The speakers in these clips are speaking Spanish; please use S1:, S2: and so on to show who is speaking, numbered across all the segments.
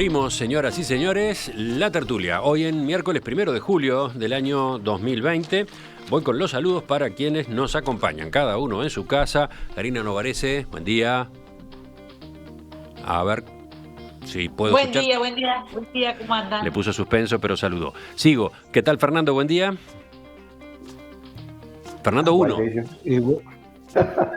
S1: Abrimos, señoras y señores, la tertulia. Hoy en miércoles 1 de julio del año 2020. Voy con los saludos para quienes nos acompañan, cada uno en su casa. Karina Novarese, buen día. A ver si puedo escuchar.
S2: Buen día, ¿cómo andan?
S1: Le puso suspenso, pero saludó. Sigo. ¿Qué tal, Fernando? Buen día. Fernando 1.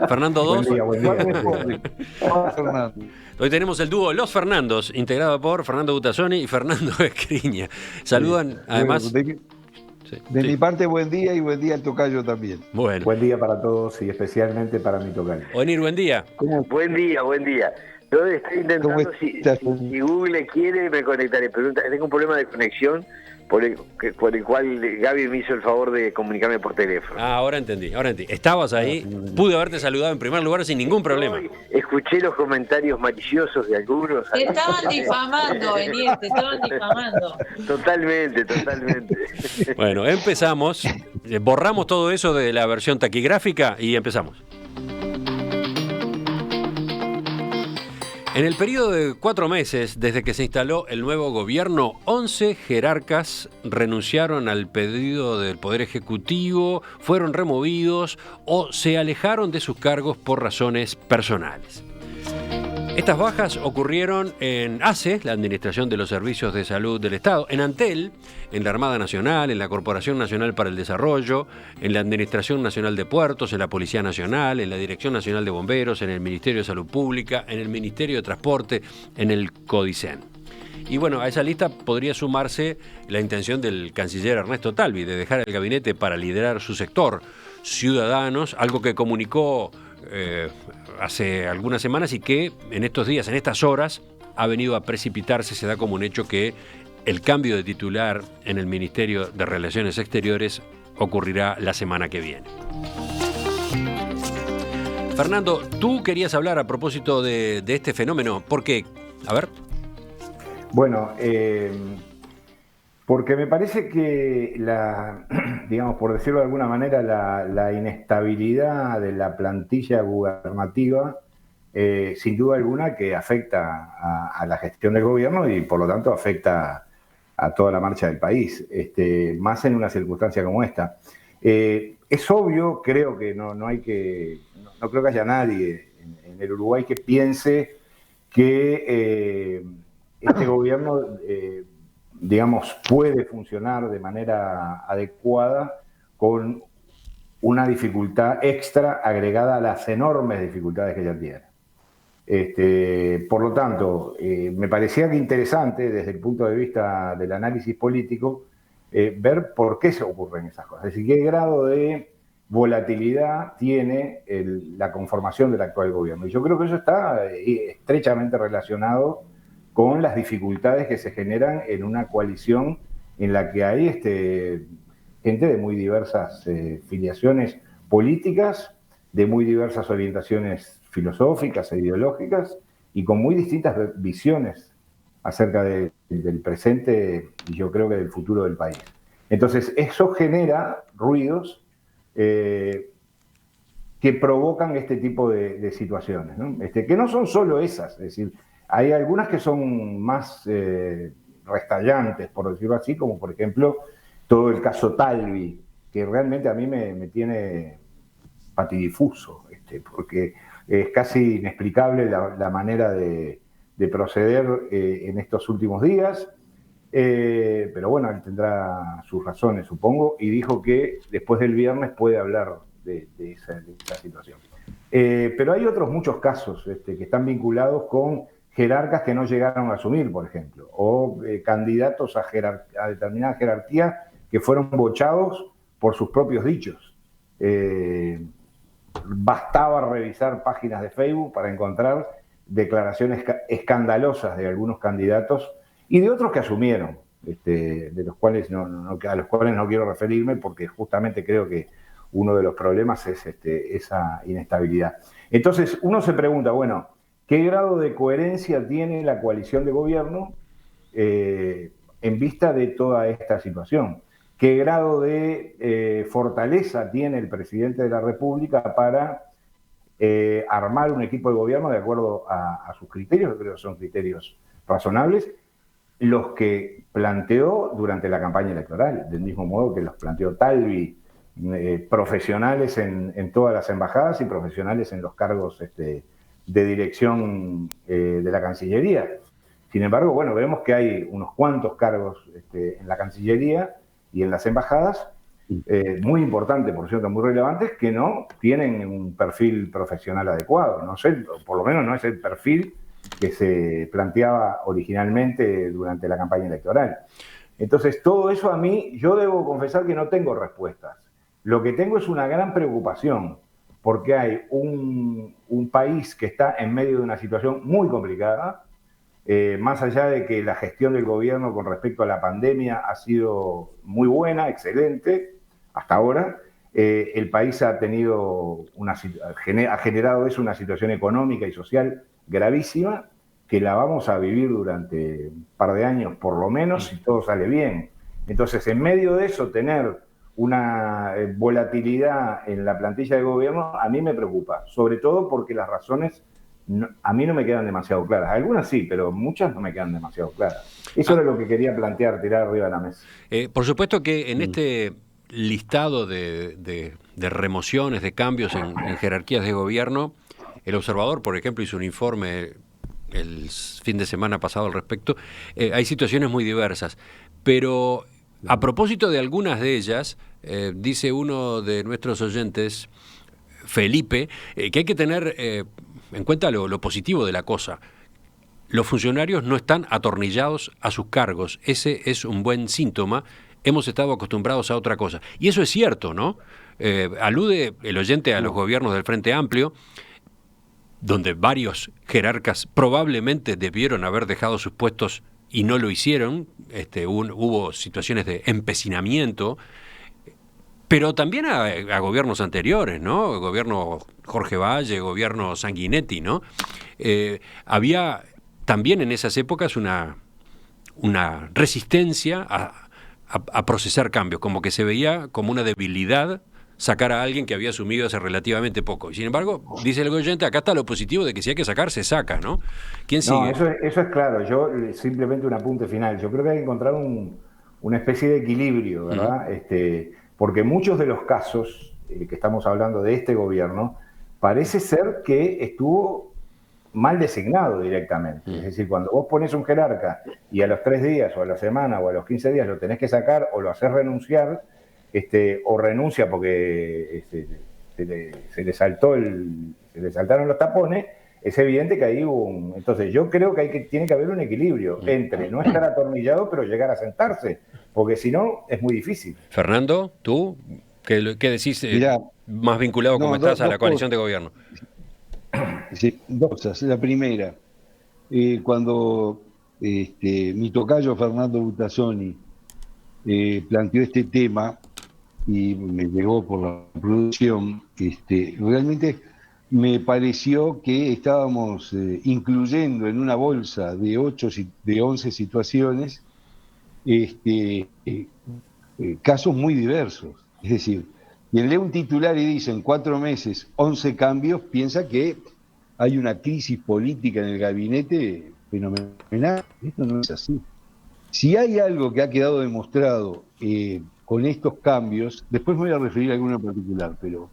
S1: Fernando 2.
S3: Buen día.
S1: Hoy tenemos el dúo Los Fernandos, integrado por Fernando Butazzoni y Fernando Escriña. Saludan, además...
S3: De mi parte, buen día y buen día al tocayo también.
S1: Bueno.
S4: Buen día para todos y especialmente para mi tocayo.
S1: Onir, buen día.
S5: Buen día. Yo estoy intentando, si Google quiere, me conectaré. Pero tengo un problema de conexión por el cual Gaby me hizo el favor de comunicarme por teléfono.
S1: Ahora entendí. Estabas ahí, pude haberte saludado en primer lugar sin ningún problema.
S5: Escuché los comentarios maliciosos de algunos.
S2: Te estaban difamando, Enier, te estaban difamando.
S5: Totalmente.
S1: Bueno, empezamos. Borramos todo eso de la versión taquigráfica y empezamos. En el periodo de 4 meses, desde que se instaló el nuevo gobierno, 11 jerarcas renunciaron al pedido del Poder Ejecutivo, fueron removidos o se alejaron de sus cargos por razones personales. Estas bajas ocurrieron en ACE, la Administración de los Servicios de Salud del Estado, en Antel, en la Armada Nacional, en la Corporación Nacional para el Desarrollo, en la Administración Nacional de Puertos, en la Policía Nacional, en la Dirección Nacional de Bomberos, en el Ministerio de Salud Pública, en el Ministerio de Transporte, en el CODICEN. Y bueno, a esa lista podría sumarse la intención del canciller Ernesto Talvi de dejar el gabinete para liderar su sector, Ciudadanos, algo que comunicó hace algunas semanas y que en estos días, en estas horas, ha venido a precipitarse. Se da como un hecho que el cambio de titular en el Ministerio de Relaciones Exteriores ocurrirá la semana que viene. Fernando, tú querías hablar a propósito de este fenómeno. ¿Por qué? A ver.
S4: Bueno, porque me parece que digamos, por decirlo de alguna manera, la inestabilidad de la plantilla gubernativa, sin duda alguna que afecta a la gestión del gobierno y por lo tanto afecta a toda la marcha del país, más en una circunstancia como esta. Es obvio, creo que no creo que haya nadie en el Uruguay que piense que este gobierno digamos, puede funcionar de manera adecuada con una dificultad extra agregada a las enormes dificultades que ya tiene. Por lo tanto, me parecía que interesante desde el punto de vista del análisis político ver por qué se ocurren esas cosas. Es decir, qué grado de volatilidad tiene la conformación del actual gobierno. Y yo creo que eso está estrechamente relacionado con las dificultades que se generan en una coalición en la que hay gente de muy diversas filiaciones políticas, de muy diversas orientaciones filosóficas e ideológicas y con muy distintas visiones acerca del presente y yo creo que del futuro del país. Entonces, eso genera ruidos que provocan este tipo de situaciones, ¿no? Que no son solo esas, es decir, hay algunas que son más restallantes, por decirlo así, como por ejemplo todo el caso Talvi, que realmente a mí me tiene patidifuso, porque es casi inexplicable la manera de proceder en estos últimos días, pero bueno, él tendrá sus razones, supongo, y dijo que después del viernes puede hablar de esa situación. Pero hay otros muchos casos que están vinculados con jerarcas que no llegaron a asumir, por ejemplo, o candidatos a determinada jerarquía que fueron bochados por sus propios dichos. Bastaba revisar páginas de Facebook para encontrar declaraciones escandalosas de algunos candidatos y de otros que asumieron, de los cuales a los cuales no quiero referirme porque justamente creo que uno de los problemas es esa inestabilidad. Entonces uno se pregunta, bueno, ¿qué grado de coherencia tiene la coalición de gobierno en vista de toda esta situación? ¿Qué grado de fortaleza tiene el presidente de la República para armar un equipo de gobierno de acuerdo a sus criterios? Yo creo que son criterios razonables, los que planteó durante la campaña electoral, del mismo modo que los planteó Talvi, profesionales en todas las embajadas y profesionales en los cargos de dirección de la Cancillería. Sin embargo, bueno, vemos que hay unos cuantos cargos en la Cancillería y en las embajadas, muy importantes, por cierto, muy relevantes, que no tienen un perfil profesional adecuado. No sé, por lo menos no es el perfil que se planteaba originalmente durante la campaña electoral. Entonces, todo eso a mí, yo debo confesar que no tengo respuestas. Lo que tengo es una gran preocupación, porque hay un país que está en medio de una situación muy complicada, más allá de que la gestión del gobierno con respecto a la pandemia ha sido muy buena, excelente, hasta ahora, el país ha generado eso una situación económica y social gravísima, que la vamos a vivir durante un par de años por lo menos, si todo sale bien. Entonces, en medio de eso, tener una volatilidad en la plantilla de gobierno a mí me preocupa, sobre todo porque las razones a mí no me quedan demasiado claras. Algunas sí, pero muchas no me quedan demasiado claras. Eso era lo que quería plantear, tirar arriba de la mesa.
S1: Por supuesto que en este listado de remociones, de cambios en jerarquías de gobierno, el Observador, por ejemplo, hizo un informe el fin de semana pasado al respecto. Hay situaciones muy diversas, pero a propósito de algunas de ellas, dice uno de nuestros oyentes, Felipe, que hay que tener en cuenta lo positivo de la cosa. Los funcionarios no están atornillados a sus cargos. Ese es un buen síntoma. Hemos estado acostumbrados a otra cosa. Y eso es cierto, ¿no? Alude el oyente a los gobiernos del Frente Amplio, donde varios jerarcas probablemente debieron haber dejado sus puestos y no lo hicieron. Hubo situaciones de empecinamiento, pero también a gobiernos anteriores, ¿no? Gobierno Jorge Valle, gobierno Sanguinetti, ¿no? Había también en esas épocas una resistencia a procesar cambios, como que se veía como una debilidad sacar a alguien que había asumido hace relativamente poco. Y sin embargo, dice el oyente, acá está lo positivo de que si hay que sacar, se saca, ¿no? ¿Quién sigue?
S4: No, eso es claro. Yo simplemente un apunte final. Yo creo que hay que encontrar una especie de equilibrio, ¿verdad? Porque muchos de los casos que estamos hablando de este gobierno, parece ser que estuvo mal designado directamente. Es decir, cuando vos pones un jerarca y a los 3 días o a la semana o a los 15 días lo tenés que sacar o lo haces renunciar, o renuncia porque se le saltaron los tapones, es evidente que ahí hubo Entonces yo creo que tiene que haber un equilibrio entre no estar atornillado pero llegar a sentarse, porque si no es muy difícil.
S1: Fernando, ¿tú qué decís? Mirá, más vinculado como estás a la coalición de gobierno.
S3: Sí, 2 cosas. La primera, cuando mi tocayo Fernando Butazzoni planteó este tema y me llegó por la producción, realmente me pareció que estábamos incluyendo en una bolsa de 11 situaciones casos muy diversos. Es decir, quien lee un titular y dice en 4 meses 11 cambios, piensa que hay una crisis política en el gabinete fenomenal. Esto no es así. Si hay algo que ha quedado demostrado con estos cambios, después me voy a referir a alguno en particular, pero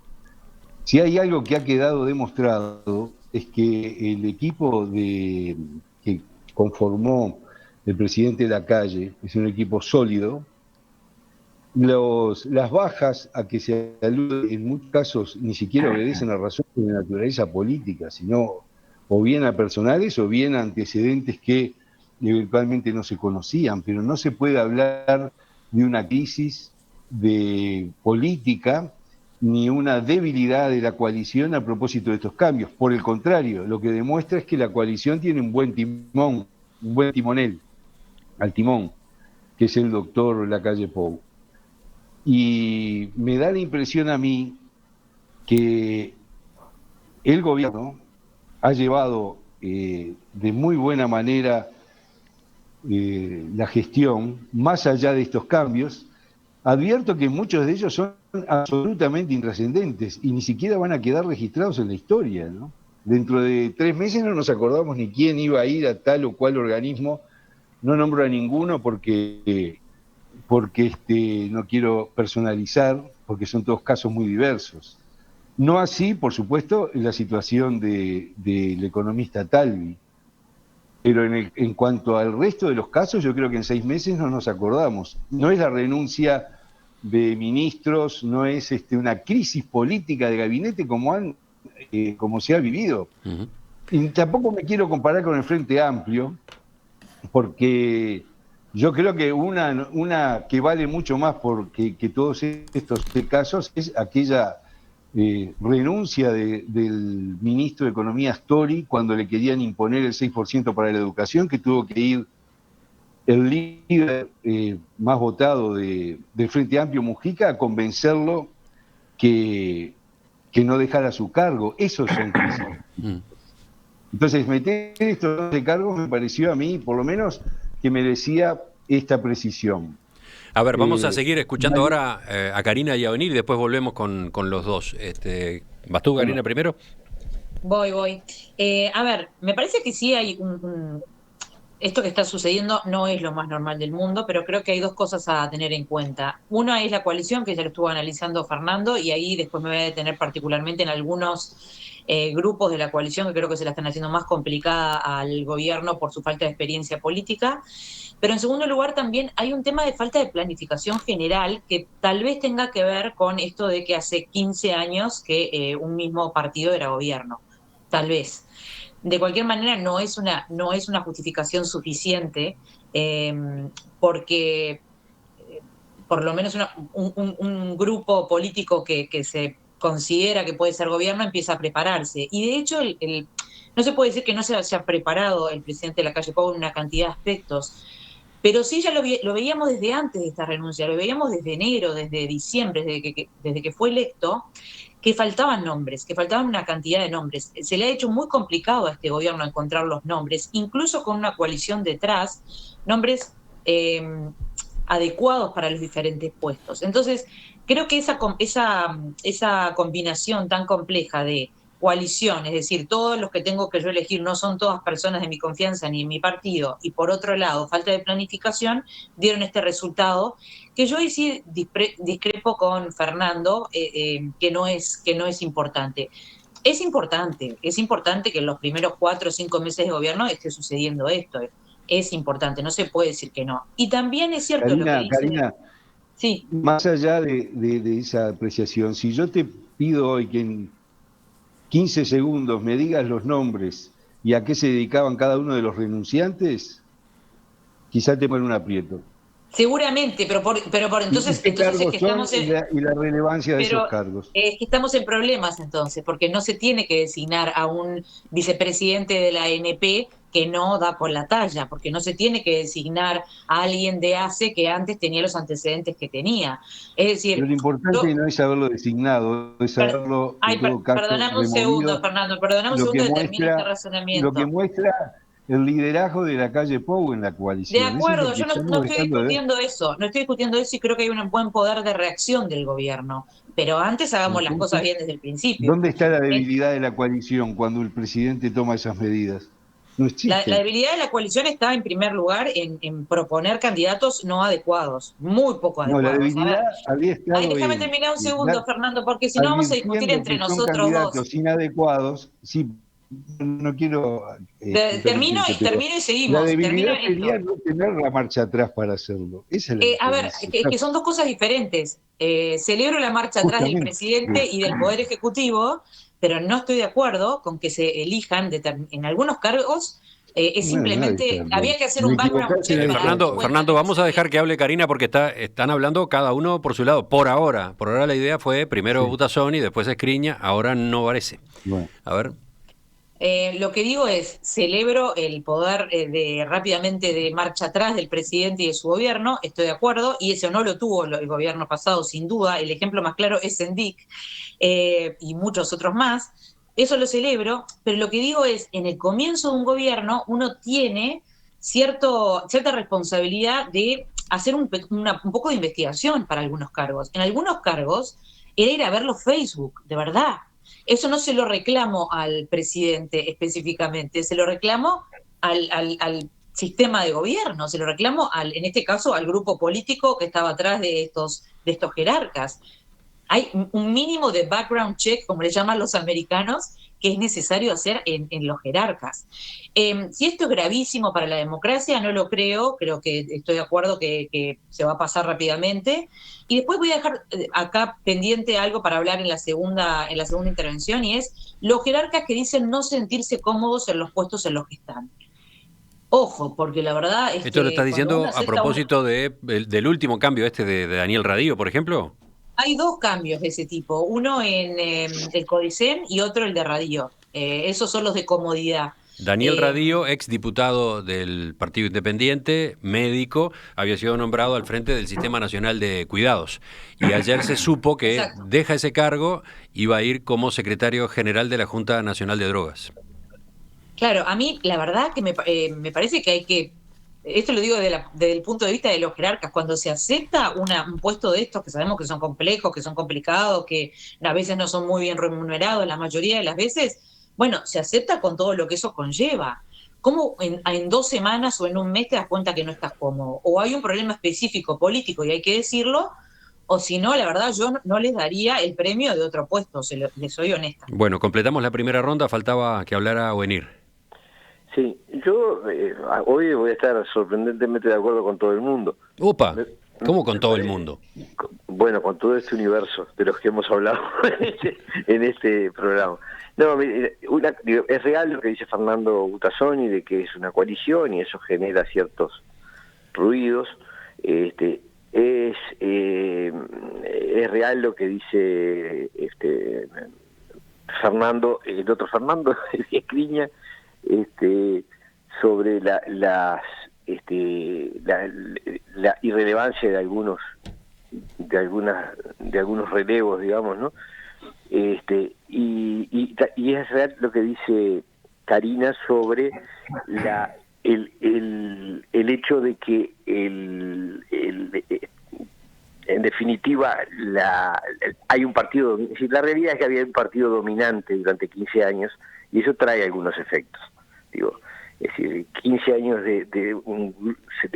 S3: si hay algo que ha quedado demostrado es que el equipo que conformó el presidente Lacalle es un equipo sólido. Las bajas a que se alude en muchos casos ni siquiera obedecen a razones de naturaleza política, sino o bien a personales o bien a antecedentes que eventualmente no se conocían, pero no se puede hablar de una crisis de política ni una debilidad de la coalición a propósito de estos cambios. Por el contrario, lo que demuestra es que la coalición tiene un buen timón, un buen timonel al timón, que es el doctor Lacalle Pou. Y me da la impresión a mí que el gobierno ha llevado de muy buena manera la gestión, más allá de estos cambios. Advierto que muchos de ellos son absolutamente intrascendentes y ni siquiera van a quedar registrados en la historia, ¿no? Dentro de 3 meses no nos acordamos ni quién iba a ir a tal o cual organismo no nombro a ninguno porque no quiero personalizar, porque son todos casos muy diversos. No así, por supuesto, la situación del economista Talvi. Pero en cuanto al resto de los casos, yo creo que en 6 meses no nos acordamos. No es la renuncia de ministros, no es una crisis política de gabinete como se ha vivido.
S1: Uh-huh.
S3: Y tampoco me quiero comparar con el Frente Amplio, porque yo creo que una que vale mucho más que todos estos casos es aquella renuncia del ministro de Economía Astori cuando le querían imponer el 6% para la educación, que tuvo que ir el líder más votado del Frente Amplio, Mujica, a convencerlo que no dejara su cargo. Esos son crisis. Entonces, meter estos 12 cargos me pareció a mí, por lo menos, que merecía esta precisión.
S1: A ver, vamos a seguir escuchando ahora a Karina y a Onir y después volvemos con los dos. ¿Vas tú, Karina, primero?
S2: Voy. A ver, me parece que sí hay esto que está sucediendo no es lo más normal del mundo, pero creo que hay dos cosas a tener en cuenta. Una es la coalición, que ya lo estuvo analizando Fernando, y ahí después me voy a detener particularmente en algunos grupos de la coalición que creo que se la están haciendo más complicada al gobierno por su falta de experiencia política. Pero en segundo lugar también hay un tema de falta de planificación general que tal vez tenga que ver con esto de que hace 15 años que un mismo partido era gobierno. Tal vez. De cualquier manera no es una justificación suficiente porque por lo menos un grupo político que se considera que puede ser gobierno empieza a prepararse. Y de hecho no se puede decir que no se haya preparado el presidente Lacalle Pou en una cantidad de aspectos, pero sí ya lo veíamos desde antes de esta renuncia, lo veíamos desde enero, desde diciembre, desde que fue electo, que faltaban nombres, que faltaban una cantidad de nombres. Se le ha hecho muy complicado a este gobierno encontrar los nombres, incluso con una coalición detrás, nombres adecuados para los diferentes puestos. Entonces, creo que esa combinación tan compleja de coalición, es decir, todos los que tengo que yo elegir no son todas personas de mi confianza ni en mi partido, y por otro lado, falta de planificación, dieron este resultado, que yo ahí sí discrepo con Fernando, que no es importante. Es importante que en los primeros 4 o 5 meses de gobierno esté sucediendo esto, es importante, no se puede decir que no. Y también es cierto lo que dice...
S3: Karina,
S2: sí.
S3: Más allá de esa apreciación, si yo te pido hoy que en 15 segundos me digas los nombres y a qué se dedicaban cada uno de los renunciantes, quizá te pone un aprieto.
S2: Seguramente, pero entonces es que estamos
S3: y la relevancia de esos cargos.
S2: Es que estamos en problemas entonces, porque no se tiene que designar a un vicepresidente de la ANP que no da con la talla, porque no se tiene que designar a alguien de ACE que antes tenía los antecedentes que tenía. Es decir,
S3: pero lo importante no es haberlo designado, es saberlo en todo caso
S2: perdóname un segundo, Fernando, y termino este razonamiento.
S3: Lo que muestra el liderazgo de Lacalle Pou en la coalición.
S2: De acuerdo, yo no estoy discutiendo eso, y creo que hay un buen poder de reacción del gobierno, pero antes hagamos las cosas bien desde el principio.
S3: ¿Dónde está la debilidad de la coalición cuando el presidente toma esas medidas? No existe.
S2: La debilidad de la coalición está en primer lugar en proponer candidatos no adecuados, muy poco adecuados.
S3: No, la debilidad había estado
S2: déjame terminar un segundo, Fernando, porque si no vamos a discutir entre nosotros dos.
S3: Inadecuados, sí. No quiero...
S2: termino y seguimos.
S3: La debilidad sería no tener la marcha atrás para hacerlo. Esa es
S2: a ver, que son dos cosas diferentes. Celebro la marcha atrás del presidente y del Poder Ejecutivo, pero no estoy de acuerdo con que se elijan en algunos cargos. Simplemente había que hacer un background check.
S1: Fernando, vamos a dejar que hable Karina porque están hablando cada uno por su lado. Por ahora la idea fue primero Butazón y después Escriña, ahora no parece. Bueno. A ver...
S2: lo que digo es, celebro el poder rápidamente de marcha atrás del presidente y de su gobierno, estoy de acuerdo, y eso no lo tuvo el gobierno pasado, sin duda. El ejemplo más claro es Sendik y muchos otros más. Eso lo celebro, pero lo que digo es, en el comienzo de un gobierno uno tiene cierta responsabilidad de hacer un poco de investigación para algunos cargos. En algunos cargos era ir a ver los Facebook, de verdad. Eso no se lo reclamo al presidente específicamente, se lo reclamo al sistema de gobierno, se lo reclamo en este caso al grupo político que estaba atrás de estos jerarcas. Hay un mínimo de background check, como le llaman los americanos, que es necesario hacer en los jerarcas. Si esto es gravísimo para la democracia, no lo creo que estoy de acuerdo que se va a pasar rápidamente. Y después voy a dejar acá pendiente algo para hablar en la segunda intervención, y es los jerarcas que dicen no sentirse cómodos en los puestos en los que están. Ojo, porque la verdad es
S1: ¿Esto lo estás diciendo a propósito del último cambio de Daniel Radillo, por ejemplo?
S2: Hay dos cambios de ese tipo, uno en el Codicen y otro el de Radillo. Esos son los de comodidad.
S1: Daniel Radillo, ex diputado del Partido Independiente, médico, había sido nombrado al frente del Sistema Nacional de Cuidados. Y ayer se supo que Exacto. Deja ese cargo y va a ir como secretario general de la Junta Nacional de Drogas.
S2: Claro, a mí la verdad que me parece que hay que, esto lo digo desde el punto de vista de los jerarcas, cuando se acepta un puesto de estos que sabemos que son complejos, que son complicados, que a veces no son muy bien remunerados, la mayoría de las veces, bueno, se acepta con todo lo que eso conlleva. ¿Cómo en 2 semanas o en un mes te das cuenta que no estás cómodo? O hay un problema específico político y hay que decirlo, o si no, la verdad yo no les daría el premio de otro puesto, les soy honesta.
S1: Bueno, completamos la primera ronda, faltaba que hablara Ovenir.
S5: Sí, yo hoy voy a estar sorprendentemente de acuerdo con todo el mundo.
S1: ¡Opa! ¿Cómo con todo el mundo?
S5: Bueno, con todo este universo de los que hemos hablado en este programa. No, es real lo que dice Fernando Butazoni de que es una coalición y eso genera ciertos ruidos. Es real lo que dice Fernando, el otro Fernando, Escriña, sobre la irrelevancia de algunos relevos, digamos, ¿no? Y es real lo que dice Karina sobre el hecho de que en definitiva hay un partido, es decir, la realidad es que había un partido dominante durante 15 años y eso trae algunos efectos. Digo, es decir, 15 años de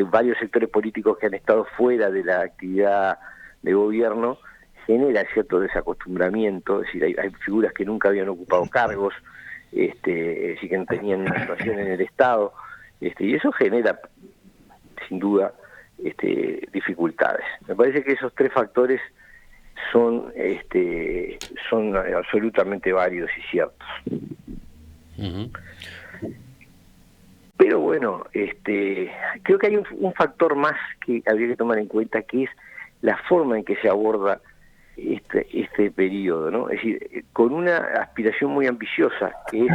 S5: varios sectores políticos que han estado fuera de la actividad de gobierno genera cierto desacostumbramiento, es decir, hay figuras que nunca habían ocupado cargos, es decir, que no tenían una situación en el Estado, y eso genera, sin duda, dificultades. Me parece que esos 3 factores son absolutamente válidos y ciertos. Uh-huh. Pero bueno, creo que hay un factor más que habría que tomar en cuenta, que es la forma en que se aborda este periodo, ¿no? Es decir, con una aspiración muy ambiciosa, que es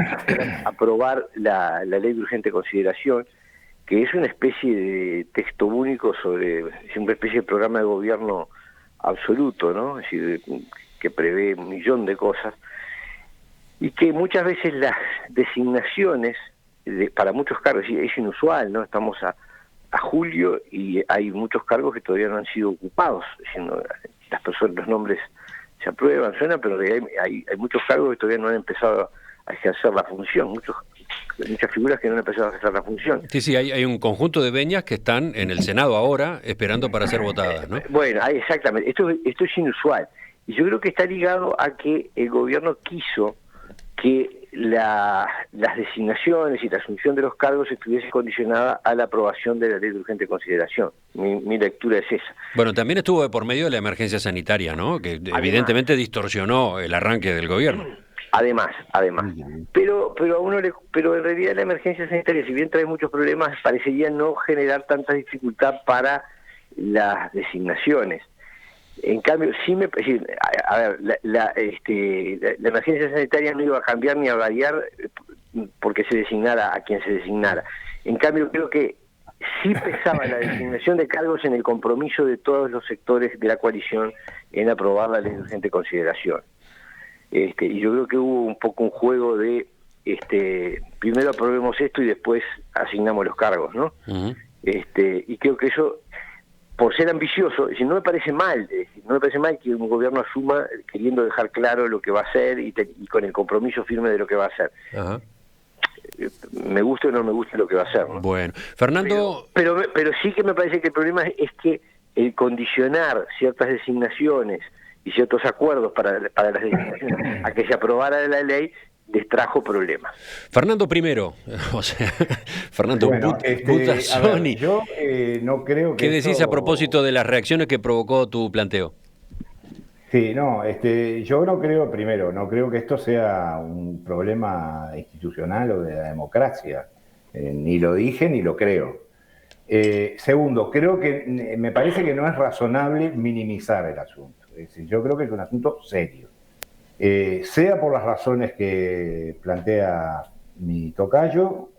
S5: aprobar la ley de urgente consideración, que es una especie de texto único es una especie de programa de gobierno absoluto, ¿no? Es decir, que prevé 1.000.000 de cosas, y que muchas veces las designaciones para muchos cargos es inusual, ¿no? Estamos a julio y hay muchos cargos que todavía no han sido ocupados, las personas, los nombres se aprueban, suena, pero hay muchos cargos que todavía no han empezado a ejercer la función, muchas figuras que no han empezado a ejercer la función.
S1: Sí, hay un conjunto de veñas que están en el Senado ahora esperando para ser votadas, ¿no?
S5: Bueno, exactamente, esto es inusual, y yo creo que está ligado a que el gobierno quiso que las designaciones y la asunción de los cargos estuviese condicionada a la aprobación de la ley de urgente consideración. Mi lectura es esa.
S1: Bueno, también estuvo de por medio de la emergencia sanitaria, ¿no? Que evidentemente distorsionó el arranque del gobierno.
S5: Además. Pero en realidad la emergencia sanitaria, si bien trae muchos problemas, parecería no generar tanta dificultad para las designaciones. En cambio, la emergencia sanitaria no iba a cambiar ni a variar porque se designara a quien se designara. En cambio, creo que sí pesaba la designación de cargos en el compromiso de todos los sectores de la coalición en aprobar la ley de urgente consideración. Y yo creo que hubo un poco un juego de primero aprobemos esto y después asignamos los cargos, ¿no? Uh-huh. Y creo que eso, por ser ambicioso, no me parece mal, que un gobierno asuma queriendo dejar claro lo que va a hacer y con el compromiso firme de lo que va a hacer. Uh-huh. me gusta o no me gusta lo que va a hacer, ¿no?
S1: Bueno, Fernando...
S5: Pero sí que me parece que el problema es que el condicionar ciertas designaciones y ciertos acuerdos para las designaciones a que se aprobara la ley les trajo problemas.
S1: Fernando primero, o sea, Fernando
S4: Bueno,
S1: Butazzoni.
S4: yo no creo que
S1: ¿Qué decís a propósito de las reacciones que provocó tu planteo?
S4: Sí, no, yo no creo, primero, no creo que esto sea un problema institucional o de la democracia. Ni lo dije ni lo creo. Segundo, creo que me parece que no es razonable minimizar el asunto. Es decir, yo creo que es un asunto serio. Sea por las razones que plantea mi tocayo,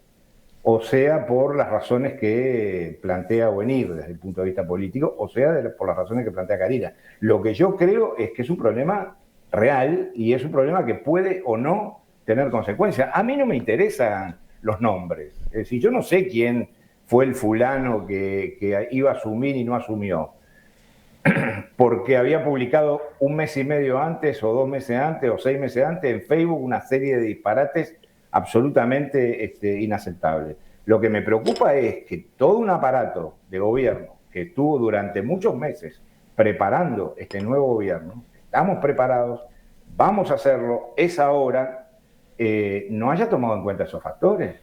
S4: o sea por las razones que plantea Buenir desde el punto de vista político, o sea por las razones que plantea Karina. Lo que yo creo es que es un problema real y es un problema que puede o no tener consecuencias. A mí no me interesan los nombres. Es decir, yo no sé quién fue el fulano que iba a asumir y no asumió, porque había publicado un mes y medio antes, o 2 meses antes, o 6 meses antes en Facebook una serie de disparates absolutamente inaceptables. Lo que me preocupa es que todo un aparato de gobierno que estuvo durante muchos meses preparando este nuevo gobierno, estamos preparados, vamos a hacerlo, es ahora, no haya tomado en cuenta esos factores,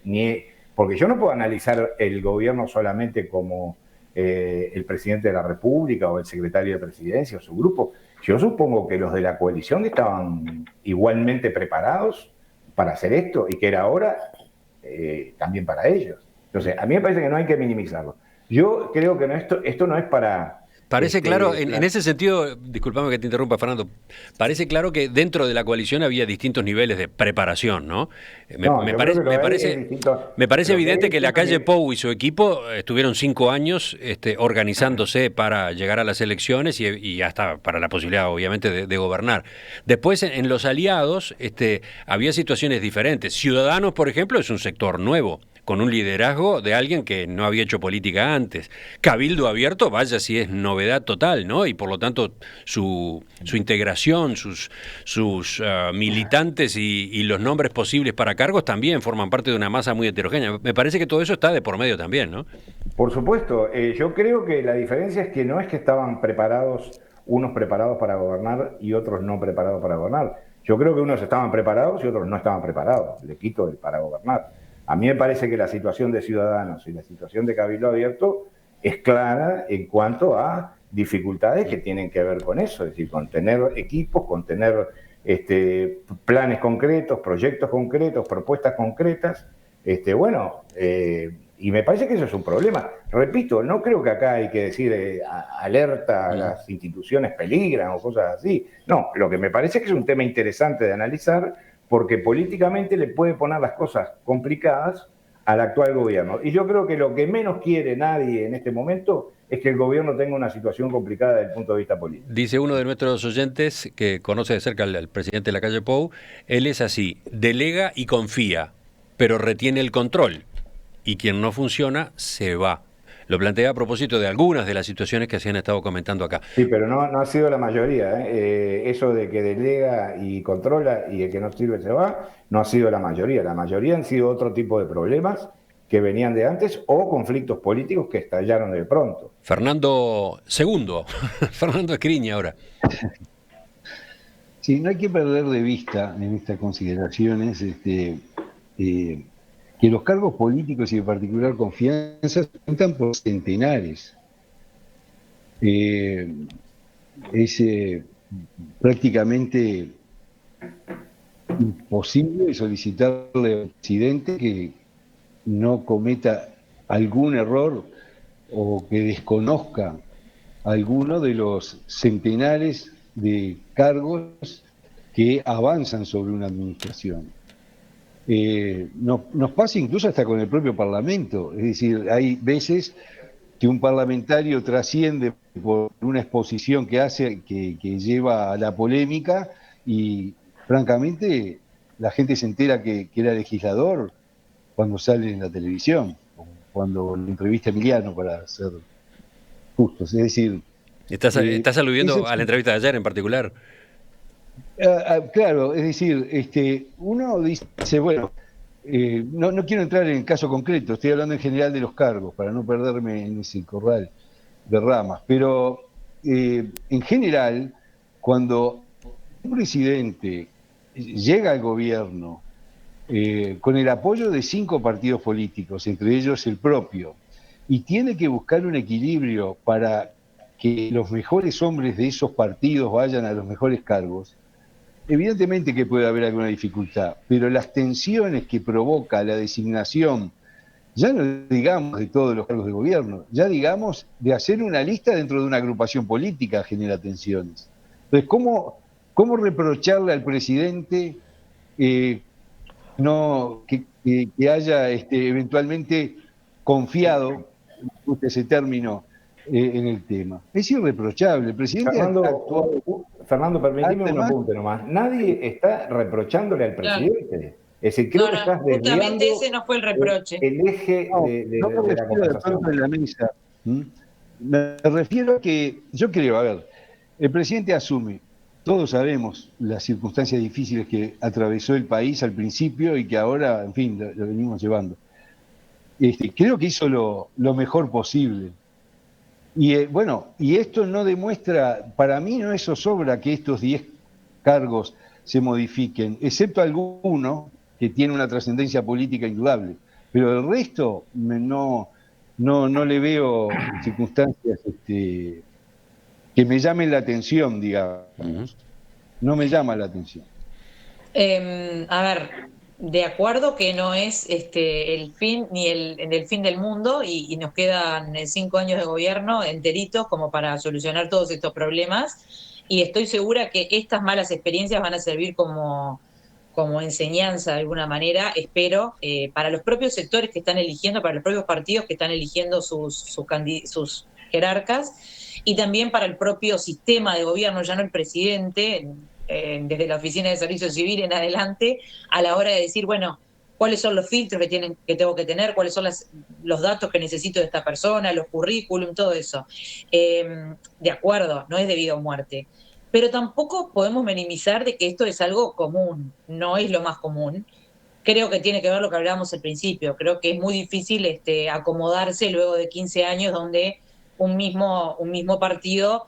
S4: porque yo no puedo analizar el gobierno solamente como el presidente de la República o el secretario de Presidencia o su grupo. Yo supongo que los de la coalición estaban igualmente preparados para hacer esto y que era ahora también para ellos. Entonces, a mí me parece que no hay que minimizarlo. Yo creo que esto no es para...
S1: Parece claro, en ese sentido, discúlpame que te interrumpa, Fernando, parece claro que dentro de la coalición había distintos niveles de preparación, ¿no? Me parece evidente que Lacalle Pou y su equipo estuvieron 5 años organizándose para llegar a las elecciones y hasta para la posibilidad, obviamente, de gobernar. Después, en los aliados, había situaciones diferentes. Ciudadanos, por ejemplo, es un sector nuevo, con un liderazgo de alguien que no había hecho política antes. Cabildo Abierto, vaya si es novedad total, ¿no? Y por lo tanto su integración, sus militantes y los nombres posibles para cargos también forman parte de una masa muy heterogénea. Me parece que todo eso está de por medio también, ¿no?
S4: Por supuesto. Yo creo que la diferencia es que no es que estaban preparados, unos preparados para gobernar y otros no preparados para gobernar. Yo creo que unos estaban preparados y otros no estaban preparados. Le quito el para gobernar. A mí me parece que la situación de Ciudadanos y la situación de Cabildo Abierto es clara en cuanto a dificultades que tienen que ver con eso, es decir, con tener equipos, con tener planes concretos, proyectos concretos, propuestas concretas. Y me parece que eso es un problema. Repito, no creo que acá hay que decir alerta, las instituciones peligran o cosas así. No, lo que me parece es que es un tema interesante de analizar, porque políticamente le puede poner las cosas complicadas al actual gobierno. Y yo creo que lo que menos quiere nadie en este momento es que el gobierno tenga una situación complicada desde el punto de vista político.
S1: Dice uno de nuestros oyentes, que conoce de cerca al presidente de Lacalle Pou, él es así, delega y confía, pero retiene el control. Y quien no funciona, se va. Lo plantea a propósito de algunas de las situaciones que se han estado comentando acá.
S4: Sí, pero no ha sido la mayoría. Eso de que delega y controla y el que no sirve se va, no ha sido la mayoría. La mayoría han sido otro tipo de problemas que venían de antes o conflictos políticos que estallaron de pronto.
S1: Fernando II, Fernando Escriña ahora.
S3: Sí, no hay que perder de vista en estas consideraciones que los cargos políticos y de particular confianza se cuentan por centenares. Es prácticamente imposible solicitarle al presidente que no cometa algún error o que desconozca alguno de los centenares de cargos que avanzan sobre una administración. Nos pasa incluso hasta con el propio Parlamento, es decir, hay veces que un parlamentario trasciende por una exposición que hace, que lleva a la polémica y francamente la gente se entera que era legislador cuando sale en la televisión, cuando lo entrevista Emiliano, para ser justos, es decir...
S1: ¿Estás aludiendo a la entrevista de ayer en particular?
S3: Claro, es decir, uno dice, bueno, no quiero entrar en el caso concreto, estoy hablando en general de los cargos, para no perderme en ese corral de ramas, pero en general, cuando un presidente llega al gobierno con el apoyo de 5 partidos políticos, entre ellos el propio, y tiene que buscar un equilibrio para que los mejores hombres de esos partidos vayan a los mejores cargos, evidentemente que puede haber alguna dificultad, pero las tensiones que provoca la designación, ya no digamos de todos los cargos de gobierno, ya digamos de hacer una lista dentro de una agrupación política genera tensiones. Entonces, ¿cómo reprocharle al presidente que haya eventualmente confiado, me gusta ese término, en el tema? Es irreprochable. El presidente
S4: Fernando, permitime un apunte nomás. Nadie está reprochándole al presidente. Es decir, creo que estás desviando
S2: justamente ese no fue el reproche.
S4: el eje de la conversación.
S3: De la mesa. Me refiero a que, yo creo, a ver, el presidente asume, todos sabemos las circunstancias difíciles que atravesó el país al principio y que ahora, en fin, lo venimos llevando. Creo que hizo lo mejor posible. Y y esto no demuestra, para mí no es zozobra que estos 10 cargos se modifiquen, excepto alguno que tiene una trascendencia política indudable. Pero el resto no le veo circunstancias que me llamen la atención, digamos. No me llama la atención.
S2: A ver, de acuerdo que no es el fin ni el fin del mundo y nos quedan 5 años de gobierno enteritos como para solucionar todos estos problemas, y estoy segura que estas malas experiencias van a servir como enseñanza de alguna manera, espero, para los propios sectores que están eligiendo, para los propios partidos que están eligiendo sus jerarcas, y también para el propio sistema de gobierno, ya no el presidente, desde la Oficina de Servicio Civil en adelante, a la hora de decir, bueno, cuáles son los filtros que tengo que tener, cuáles son los datos que necesito de esta persona, los currículum, todo eso. De acuerdo, no es debido a muerte. Pero tampoco podemos minimizar de que esto es algo común, no es lo más común. Creo que tiene que ver lo que hablábamos al principio, creo que es muy difícil acomodarse luego de 15 años donde un mismo partido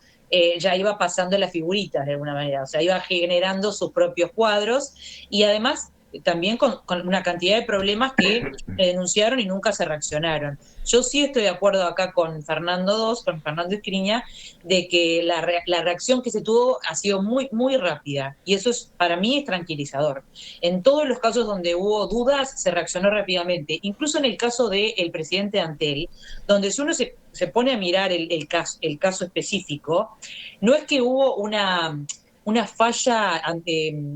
S2: ya iba pasando las figuritas de alguna manera, o sea, iba generando sus propios cuadros y además también con una cantidad de problemas que denunciaron y nunca se reaccionaron. Yo sí estoy de acuerdo acá con Fernando Escriña, de que la reacción que se tuvo ha sido muy, muy rápida, y eso para mí es tranquilizador. En todos los casos donde hubo dudas, se reaccionó rápidamente, incluso en el caso del presidente Antel, donde si uno se pone a mirar el caso específico, no es que hubo una falla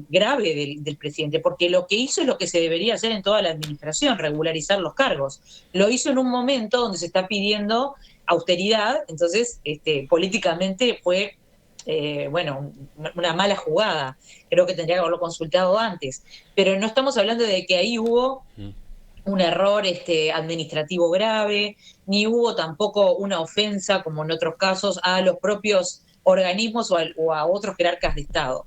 S2: grave del presidente, porque lo que hizo es lo que se debería hacer en toda la administración, regularizar los cargos. Lo hizo en un momento donde se está pidiendo austeridad, entonces políticamente fue una mala jugada. Creo que tendría que haberlo consultado antes, pero no estamos hablando de que ahí hubo un error administrativo grave, ni hubo tampoco una ofensa, como en otros casos, a los propios organismos o a otros jerarcas de Estado.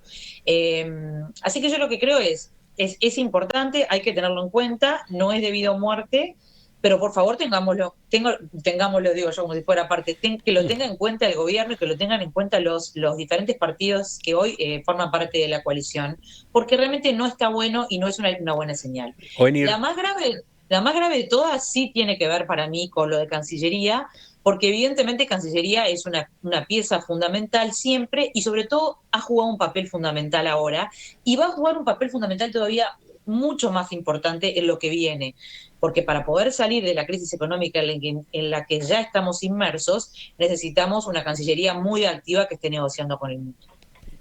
S2: Así que yo lo que creo es importante, hay que tenerlo en cuenta, no es debido a muerte, pero por favor tengámoslo, digo yo como si fuera parte, que lo tenga en cuenta el gobierno y que lo tengan en cuenta los diferentes partidos que hoy forman parte de la coalición, porque realmente no está bueno y no es una buena señal. La más grave de todas sí tiene que ver para mí con lo de Cancillería, porque evidentemente Cancillería es una pieza fundamental siempre y sobre todo ha jugado un papel fundamental ahora y va a jugar un papel fundamental todavía mucho más importante en lo que viene, porque para poder salir de la crisis económica en la que ya estamos inmersos, necesitamos una Cancillería muy activa que esté negociando con el mundo.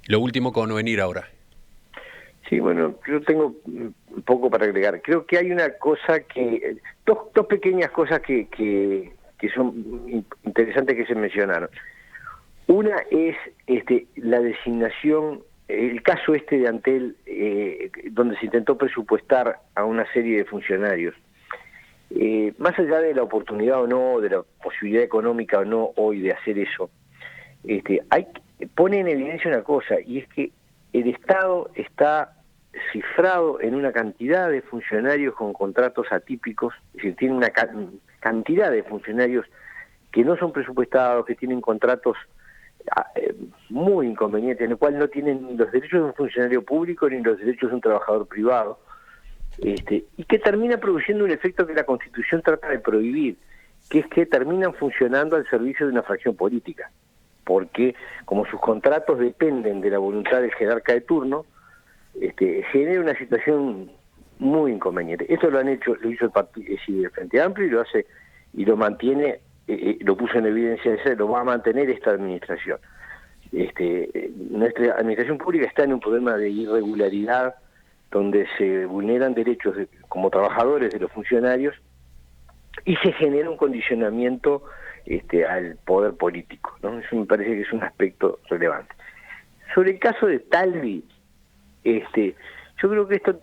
S1: Lo último con venir ahora.
S5: Sí, bueno, yo tengo un poco para agregar. Creo que hay una cosa dos pequeñas cosas que son interesantes que se mencionaron. Una es la designación, el caso de Antel, donde se intentó presupuestar a una serie de funcionarios. Más allá de la oportunidad o no, de la posibilidad económica o no hoy de hacer eso, pone en evidencia una cosa, y es que el Estado está cifrado en una cantidad de funcionarios con contratos atípicos, es decir, tiene una cantidad de funcionarios que no son presupuestados, que tienen contratos muy inconvenientes, en el cual no tienen ni los derechos de un funcionario público ni los derechos de un trabajador privado, y que termina produciendo un efecto que la Constitución trata de prohibir, que es que terminan funcionando al servicio de una fracción política, porque como sus contratos dependen de la voluntad del jerarca de turno, genera una situación muy inconveniente. Esto lo hizo el partido, el Frente Amplio, y lo hace y lo mantiene, lo puso en evidencia, lo va a mantener esta administración. Nuestra administración pública está en un problema de irregularidad, donde se vulneran derechos como trabajadores de los funcionarios y se genera un condicionamiento al poder político, ¿no? Eso me parece que es un aspecto relevante. Sobre el caso de Talvi, yo creo que esto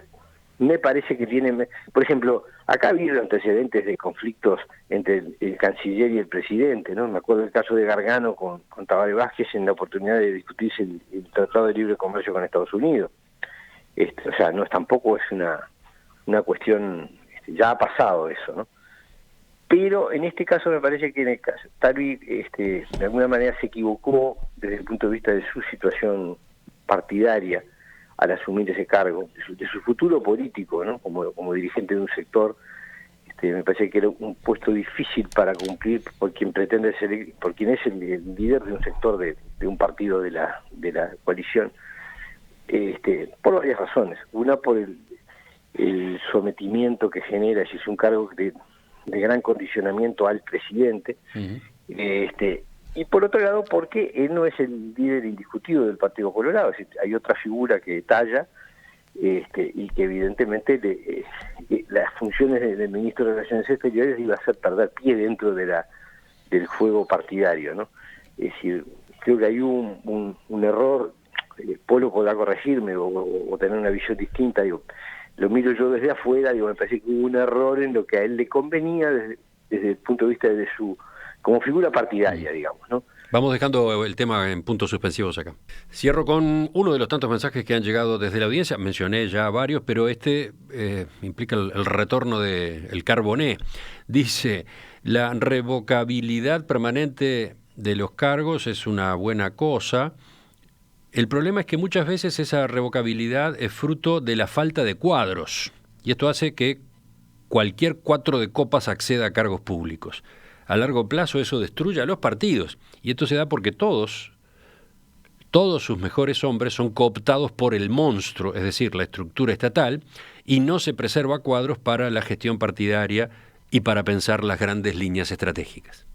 S5: me parece que tiene, por ejemplo, acá ha habido antecedentes de conflictos entre el canciller y el presidente, ¿no? Me acuerdo del caso de Gargano con Tabaré Vázquez en la oportunidad de discutirse el Tratado de Libre Comercio con Estados Unidos. O sea, no tampoco es una cuestión, ya ha pasado eso, ¿no? Pero en este caso me parece que en el caso Talvi, de alguna manera se equivocó desde el punto de vista de su situación partidaria al asumir ese cargo, de su futuro político, ¿no? Como dirigente de un sector. Me parece que era un puesto difícil para cumplir por quien pretende ser, por quien es el líder de un sector de un partido de la coalición, por varias razones. Una, por el sometimiento que genera, si es un cargo de gran condicionamiento al presidente, y por otro lado porque él no es el líder indiscutido del Partido Colorado, es decir, hay otra figura que talla, y que evidentemente las funciones del ministro de Relaciones Exteriores iba a hacer perder pie dentro del juego partidario, ¿no? Es decir, creo que hay un error, Polo podrá corregirme o tener una visión distinta, lo miro yo desde afuera, me parece que hubo un error en lo que a él le convenía desde el punto de vista de su como figura partidaria, digamos, ¿no?
S1: Vamos dejando el tema en puntos suspensivos acá. Cierro con uno de los tantos mensajes que han llegado desde la audiencia. Mencioné ya varios, pero implica el retorno del Carboné. Dice, la revocabilidad permanente de los cargos es una buena cosa. El problema es que muchas veces esa revocabilidad es fruto de la falta de cuadros. Y esto hace que cualquier cuatro de copas acceda a cargos públicos. A largo plazo eso destruye a los partidos, y esto se da porque todos sus mejores hombres son cooptados por el monstruo, es decir, la estructura estatal, y no se preserva cuadros para la gestión partidaria y para pensar las grandes líneas estratégicas.